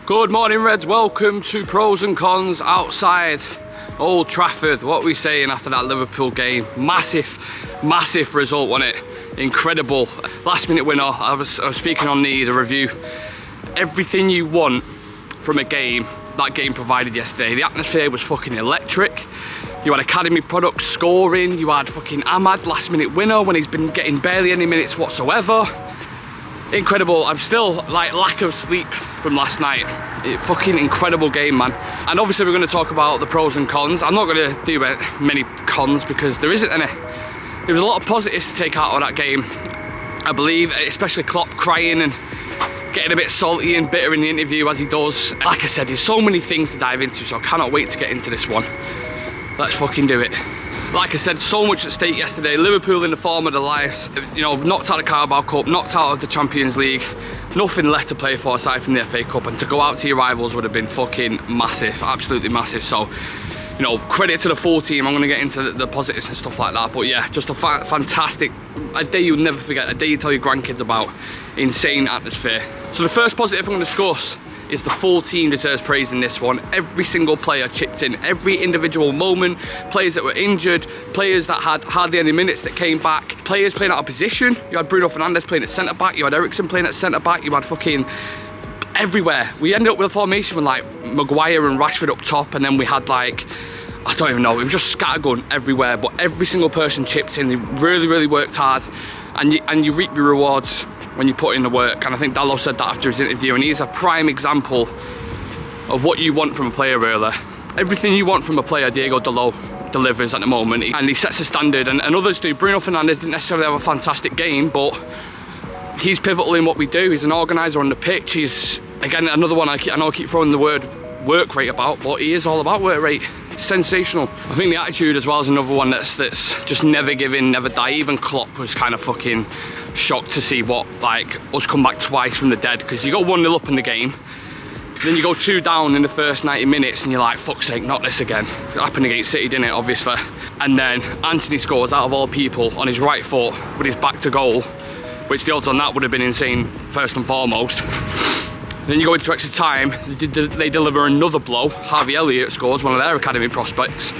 Good morning, Reds. Welcome to Pros and Cons outside Old Trafford. What are we saying after that Liverpool game? Massive result, wasn't it? Incredible. Last minute winner. I was speaking on the review. Everything you want from a game, that game provided yesterday. The atmosphere was fucking electric. You had academy products scoring. You had fucking Ahmad, last minute winner when he's been getting barely any minutes whatsoever. Incredible. I'm still like lack of sleep from last night. Fucking incredible game, man. And obviously we're going to talk about the pros and cons. I'm not going to do many cons because there isn't any. There was a lot of positives to take out of that game, I believe, especially Klopp crying and getting a bit salty and bitter in the interview as he does. Like I said, there's so many things to dive into, so I cannot wait to get into this one. Let's fucking do it. Like I said, so much at stake yesterday. Liverpool in the form of their lives. You know, knocked out of the Carabao Cup, knocked out of the Champions League. Nothing left to play for aside from the FA Cup. And to go out to your rivals would have been fucking massive. Absolutely massive. So, you know, credit to the full team. I'm going to get into the positives and stuff like that. But yeah, just a fantastic, a day you'll never forget. A day you tell your grandkids about. Insane atmosphere. So the first positive I'm going to discuss is the full team deserves praise in this one. Every single player chipped in, every individual moment, players that were injured, players that had hardly any minutes that came back, players playing out of position. You had Bruno Fernandes playing at centre-back, you had Eriksen playing at centre-back, you had fucking everywhere. We ended up with a formation with like Maguire and Rashford up top, and then we had like, I don't even know, it was just scattergun everywhere, but every single person chipped in. They really worked hard, and you reap your rewards when you put in the work. And I think Dalot said that after his interview, and he's a prime example of what you want from a player, really. Everything you want from a player, Diego Dalot delivers at the moment, and he sets a standard, and others do. Bruno Fernandes didn't necessarily have a fantastic game, but he's pivotal in what we do. He's an organiser on the pitch. He's, again, another one I know I keep throwing the word work rate about, but he is all about work rate. Sensational. I think the attitude as well is another one that's just never give in, never die. Even Klopp was kind of fucking shocked to see us come back twice from the dead, because you go 1-0 up in the game, then you go 2 down in the first 90 minutes and you're like, fuck's sake, not this again. It happened against City, didn't it, obviously. And then Anthony scores out of all people on his right foot with his back to goal, which the odds on that would have been insane first and foremost. Then you go into extra time, they deliver another blow. Harvey Elliott scores, one of their academy prospects.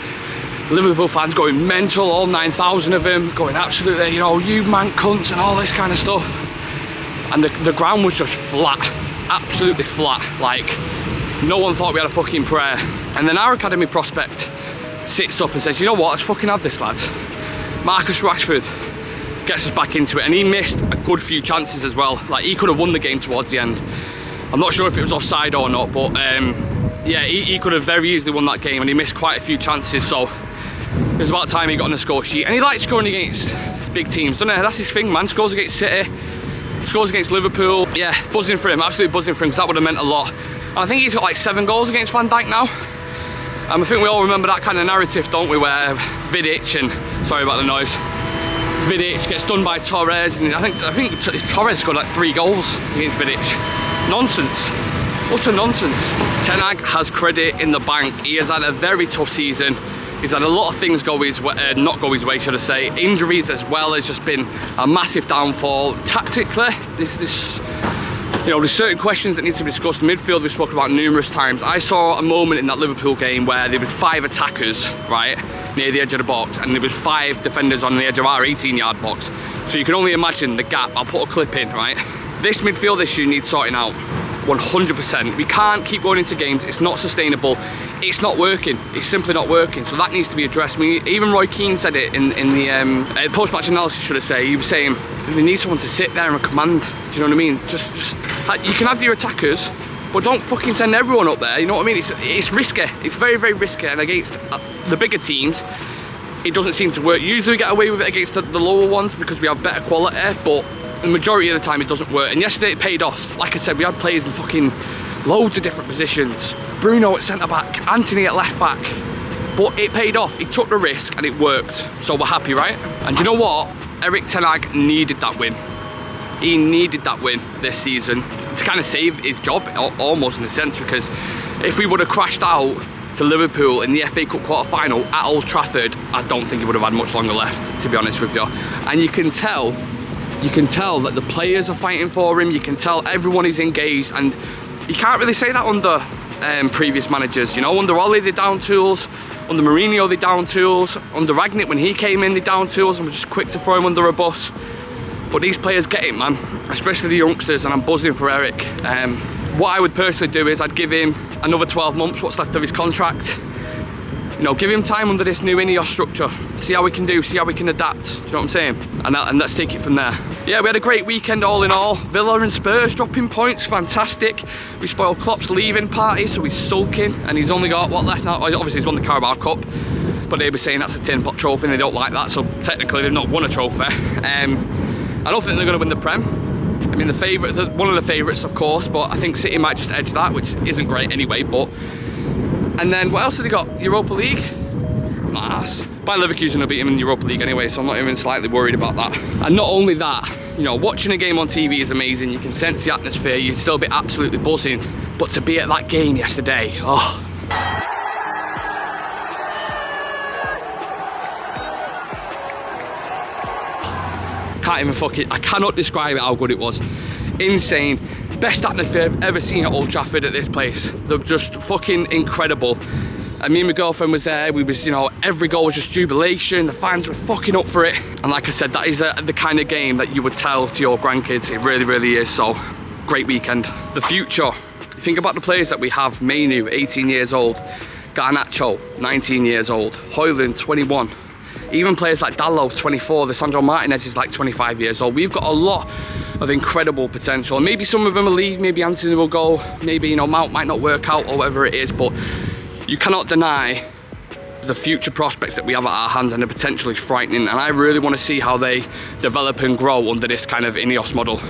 Liverpool fans going mental, all 9,000 of them, going absolutely, you know, you man cunts and all this kind of stuff. And the ground was just flat, absolutely flat. Like, no one thought we had a fucking prayer. And then our academy prospect sits up and says, you know what, let's fucking have this, lads. Marcus Rashford gets us back into it, and he missed a good few chances as well. Like, he could have won the game towards the end. I'm not sure if it was offside or not, but yeah, he could have very easily won that game, and he missed quite a few chances, so it was about time he got on the score sheet. And he likes scoring against big teams, doesn't he? That's his thing, man. Scores against City, scores against Liverpool. Yeah, buzzing for him, absolutely buzzing for him, because that would have meant a lot. And I think he's got like 7 goals against Van Dijk now. I think we all remember that kind of narrative, don't we, where Vidic, and sorry about the noise, Vidic gets done by Torres, and I think Torres scored like 3 goals against Vidic. Nonsense, utter nonsense. Ten Hag has credit in the bank. He has had a very tough season. He's had a lot of things go his way, not go his way, should I say. Injuries as well has just been a massive downfall. Tactically, you know, there's certain questions that need to be discussed. Midfield we've spoken about numerous times. I saw a moment in that Liverpool game where there was 5 attackers, right, near the edge of the box, and there was 5 defenders on the edge of our 18-yard box. So you can only imagine the gap. I'll put a clip in, right? This midfield issue needs sorting out, 100%. We can't keep going into games. It's not sustainable. It's not working. It's simply not working. So that needs to be addressed. Even Roy Keane said it in the post-match analysis, should I say. He was saying we need someone to sit there and command. Do you know what I mean? Just you can have your attackers, but don't fucking send everyone up there. You know what I mean? It's risky. It's very risky. And against the bigger teams, it doesn't seem to work. Usually we get away with it against the lower ones because we have better quality, but the majority of the time it doesn't work. And yesterday it paid off. Like I said, we had players in fucking loads of different positions. Bruno at centre-back, Anthony at left-back. But it paid off. He took the risk and it worked. So we're happy, right? And do you know what? Erik ten Hag needed that win. He needed that win this season to kind of save his job, almost in a sense, because if we would have crashed out to Liverpool in the FA Cup quarter-final at Old Trafford, I don't think he would have had much longer left, to be honest with you. And you can tell that the players are fighting for him. You can tell everyone is engaged, and You can't really say that under previous managers, you know. Under Ole, they down tools. Under Mourinho, they down tools. Under Ragnick, when he came in, they down tools and were just quick to throw him under a bus. But these players get it, man, especially the youngsters, and I'm buzzing for Eric. What I would personally do is I'd give him another 12 months, what's left of his contract. You know, give him time under this new Ineos structure. See how we can do, see how we can adapt. Do you know what I'm saying? And let's take it from there. Yeah, we had a great weekend all in all. Villa and Spurs dropping points, fantastic. We spoiled Klopp's leaving party, so he's sulking, and he's only got what left now? Obviously he's won the Carabao Cup, but they were saying that's a tin pot trophy and they don't like that, so technically they've not won a trophy. I don't think they're going to win the Prem. I mean, one of the favourites, of course, but I think City might just edge that, which isn't great anyway. But and then what else have they got? Europa League? Nice. Bayern Leverkusen will beat him in the Europa League anyway, so I'm not even slightly worried about that. And not only that, you know, watching a game on TV is amazing. You can sense the atmosphere. You'd still be absolutely buzzing. But to be at that game yesterday, oh. Can't even I cannot describe how good it was. Insane. Best atmosphere I've ever seen at Old Trafford at this place. They're just fucking incredible. And me and my girlfriend was there. We was, you know, every goal was just jubilation. The fans were fucking up for it. And like I said, that is the kind of game that you would tell to your grandkids. It really, really is. So, great weekend. The future. You think about the players that we have. Mainu, 18 years old. Garnacho, 19 years old. Højlund, 21. Even players like Dalot, 24, Lisandro Martinez is like 25 years old. We've got a lot of incredible potential. And maybe some of them will leave, maybe Anthony will go, maybe, you know, Mount might not work out or whatever it is, but you cannot deny the future prospects that we have at our hands, and the potential is frightening. And I really want to see how they develop and grow under this kind of Ineos model,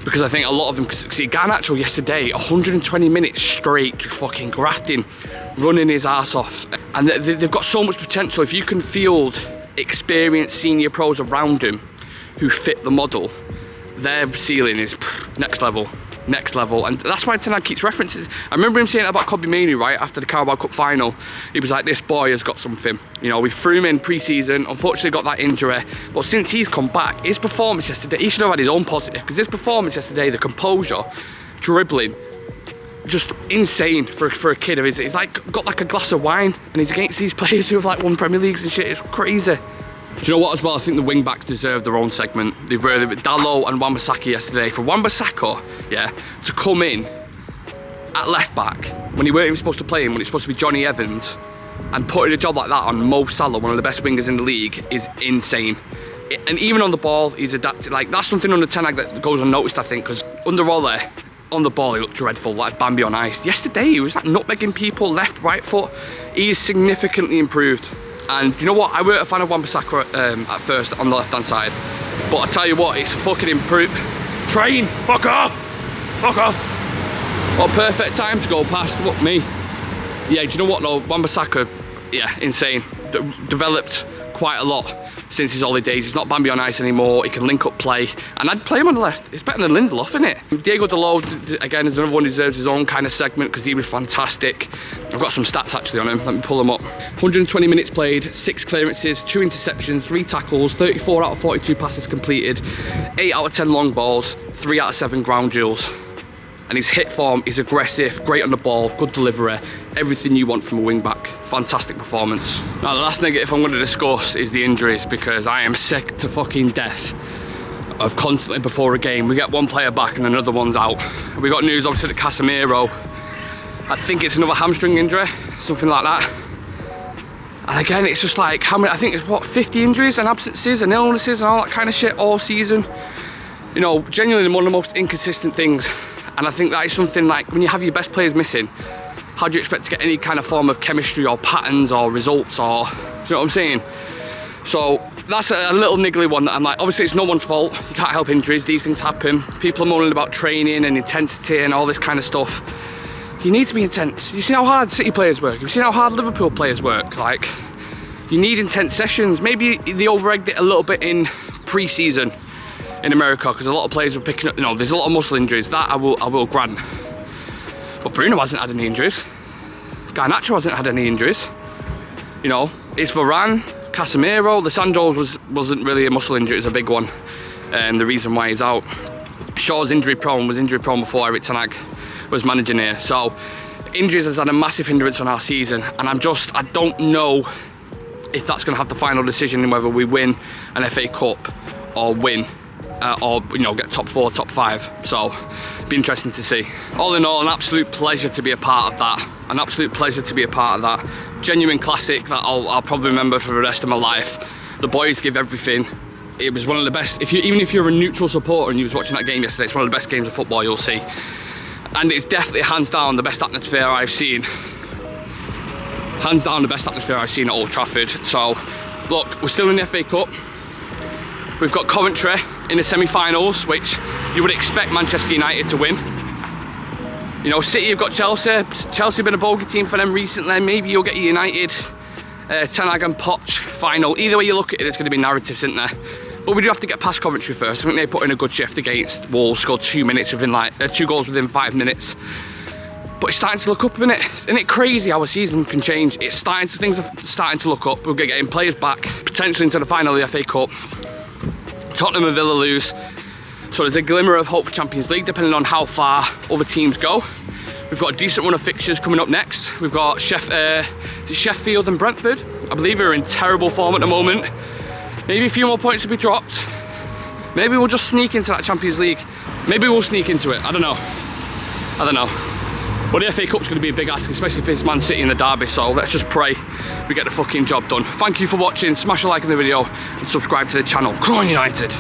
because I think a lot of them could succeed. Garnacho yesterday, 120 minutes straight, just fucking grafting, running his ass off. And they've got so much potential. If you can field experienced senior pros around him who fit the model, their ceiling is next level. Next level. And that's why Ten Hag keeps references. I remember him saying about Kobbie Mainoo, right, after the Carabao Cup final. He was like, this boy has got something. You know, we threw him in pre-season, unfortunately got that injury, but since he's come back, his performance yesterday, he should have had his own positive, because his performance yesterday, the composure, dribbling, just insane for a kid of his. He's like got like a glass of wine, and he's against these players who have like won Premier Leagues and shit. It's crazy. Do you know what as well? I think the wing backs deserve their own segment. They've really, Dalot and Wan-Bissaka yesterday. For Wan-Bissaka, yeah, to come in at left back when he weren't even supposed to play him, when it's supposed to be Johnny Evans, and putting a job like that on Mo Salah, one of the best wingers in the league, is insane. And even on the ball, he's adapted. Like, that's something under Ten Hag that goes unnoticed, I think, because under Ole, on the ball he looked dreadful, like Bambi on ice. Yesterday he was like nutmegging people left, right foot. He is significantly improved. And you know what, I weren't a fan of Wan-Bissaka at first on the left hand side, but I tell you what, it's a fucking improved. Train, fuck off, fuck off. What perfect time to go past, what, me? Yeah, do you know what though, Wan-Bissaka, yeah, insane. Developed quite a lot since his Ole days. He's not Bambi on ice anymore. He can link up play, and I'd play him on the left. It's better than Lindelof, isn't it? Diego Dalot, again, is another one who deserves his own kind of segment because he was fantastic. I've got some stats actually on him. Let me pull them up. 120 minutes played, 6 clearances, 2 interceptions, 3 tackles, 34 out of 42 passes completed, 8 out of 10 long balls, 3 out of 7 ground duels. And his hit form is aggressive, great on the ball, good delivery, everything you want from a wing back. Fantastic performance. Now the last negative I'm going to discuss is the injuries, because I am sick to fucking death of constantly before a game we get one player back and another one's out. We got news obviously that Casemiro, I think it's another hamstring injury, something like that. And again, it's just like, how many, I think it's what, 50 injuries and absences and illnesses and all that kind of shit all season. You know, genuinely one of the most inconsistent things. And I think that is something like, when you have your best players missing, how do you expect to get any kind of form of chemistry or patterns or results, or, do you know what I'm saying? So that's a little niggly one that I'm like, obviously it's no one's fault, you can't help injuries, these things happen. People are moaning about training and intensity and all this kind of stuff. You need to be intense. You've seen how hard City players work, you've seen how hard Liverpool players work. Like, you need intense sessions. Maybe they over-egged it a little bit in pre-season in America, because a lot of players were picking up, you know, there's a lot of muscle injuries, that I will grant. But Bruno hasn't had any injuries. Garnacho hasn't had any injuries. You know, it's Varane, Casemiro, Lisandro wasn't really a muscle injury, it was a big one. And the reason why he's out. Shaw's injury prone, was injury prone before Eric Ten Hag. was managing here. So injuries has had a massive hindrance on our season, and I don't know if that's going to have the final decision in whether we win an FA Cup or win or, you know, get top 4, top 5. So it'd be interesting to see. All in all, an absolute pleasure to be a part of that. An absolute pleasure to be a part of that. Genuine classic that I'll probably remember for the rest of my life. The boys give everything. It was one of the best, even if you're a neutral supporter and you was watching that game yesterday, it's one of the best games of football you'll see. And it's definitely, hands down, the best atmosphere I've seen. Hands down, the best atmosphere I've seen at Old Trafford. So, look, we're still in the FA Cup. We've got Coventry in the semi-finals, which you would expect Manchester United to win. You know, City have got Chelsea. Chelsea have been a bogey team for them recently. Maybe you'll get United, Ten Hag and Poch final. Either way you look at it, there's going to be narratives, isn't there? But we do have to get past Coventry first. I think they put in a good shift against Wolves, scored 2 minutes within 2 goals within 5 minutes. But it's starting to look up, isn't it? Isn't it crazy how a season can change? Things are starting to look up. We're getting players back, potentially into the final of the FA Cup. Tottenham and Villa lose. So there's a glimmer of hope for Champions League, depending on how far other teams go. We've got a decent run of fixtures coming up next. We've got Sheffield and Brentford. I believe we're in terrible form at the moment. Maybe a few more points will be dropped. Maybe we'll just sneak into that Champions League. Maybe we'll sneak into it. I don't know. But the FA Cup's going to be a big ask, especially if it's Man City in the derby. So let's just pray we get the fucking job done. Thank you for watching. Smash a like on the video and subscribe to the channel. Come on, United.